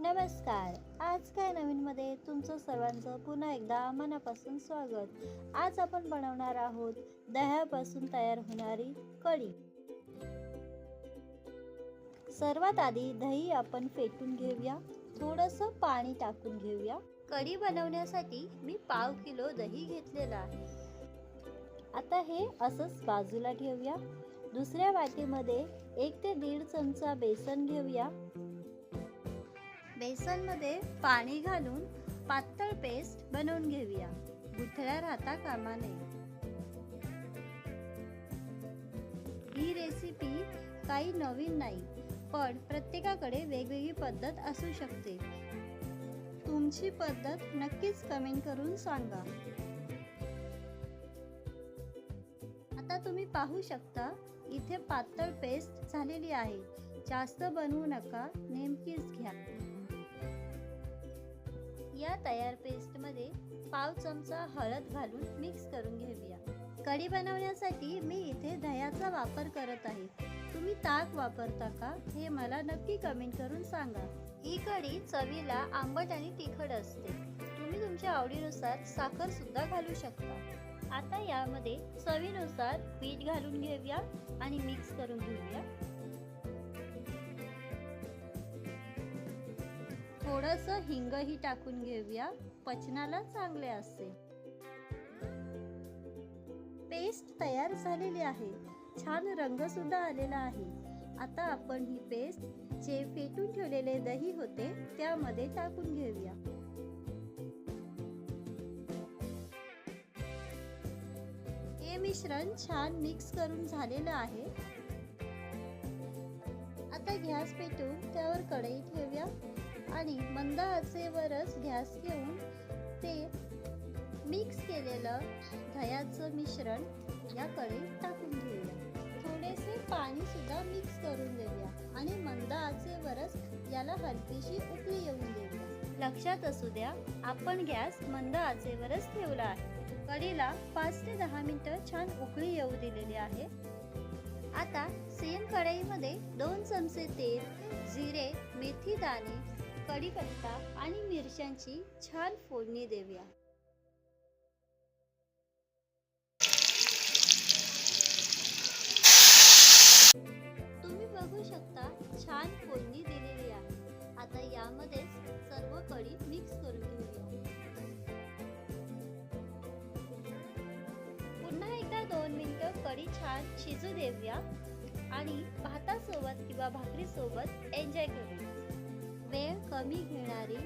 नमस्कार. आज काय नवीनमध्ये तुमचं सर्वांचं पुन्हा एकदा मनापासून स्वागत. आज आपण बनवणार आहोत दह्यापासून तयार होणारी कढी. सर्वात आधी दही आपण फेटून घेऊया. थोडंसं पाणी टाकून घेऊया. कढी बनवण्यासाठी मी पाव किलो दही घेतलेलं आहे. आता हे असंच बाजूला ठेवूया. दुसऱ्या वाटीमध्ये 1 ते 1.5 चमचा बेसन घेऊया. बेसनमध्ये पाणी घालून पातळ पेस्ट बनवून घेऊया. गुठळ्या राहता कामा नये. ही रेसिपी काही नवीन नाही, पण प्रत्येकाकडे वेगवेगळी पद्धत असू शकते. तुमची पद्धत नक्कीच कमेंट करून सांगा. आता तुम्ही पाहू शकता इथे पातळ पेस्ट झालेली आहे. जास्त बनवू नका, नेमकीच घ्या. या तयार पेस्टमध्ये पाव चमचा हळद घालून मिक्स करून घेऊया. कढी बनवण्यासाठी मी इथे दह्याचा वापर करत आहे. तुम्ही ताक वापरता का हे मला नक्की कमेंट करून सांगा. ही कढी चवीला आंबट आणि तिखट असते. तुम्ही तुमच्या आवडीनुसार साखर सुद्धा घालू शकता. आता यामध्ये चवीनुसार मीठ घालून घेऊया आणि मिक्स करून घेऊया. थोडंसं हिंगही टाकून घेऊया, पचनाला चांगले असते. पेस्ट तयार झालेली आहे. छान रंग सुद्धा आलेला आहे. आता आपण ही पेस्ट जे फेटून ठेवलेले दही होते त्यामध्ये टाकून घेऊया. हे मिश्रण छान मिक्स करून झालेलं आहे. आता गॅस पेटवून त्यावर कढई ठेवूया आणि मंद आचेवरच गॅस घेऊन ते मिक्स केलेलं दह्याचं मिश्रण या कढईत टाकून घेऊया. थोडेसे पाणी सुद्धा मिक्स करून देऊया आणि मंद आचेवरच याला हलकीशी उकळी येऊन देऊया. लक्षात असू द्या, आपण गॅस मंद आचेवरच ठेवला आहे. कढीला 5 ते 10 मिनिटं छान उकळी येऊ दिलेली आहे. आता सेम कढईमध्ये 2 चमचे तेल, जिरे, मेथी दाणे, कढीपत्ता आणि मिरच्यांची छान फोडणी देऊया. तुम्ही बघू शकता छान फोडणी दिलेली आहे. आता यामध्येच सर्व कढी मिक्स करून घेऊया. पुन्हा एकदा 2 मिनिटं कढी छान शिजू देऊया आणि भातासोबत किंवा भाकरीसोबत एन्जॉय करूया. वेळ कमी घेणारी,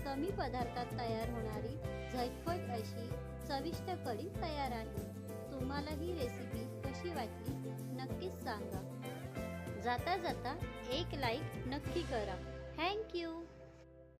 कमी पदार्थात तयार होणारी झटपट अशी चविष्ट कढी तयार आहे. तुम्हाला ही रेसिपी कशी वाटली नक्कीच सांगा. जाता जाता एक लाईक नक्की करा. Thank you.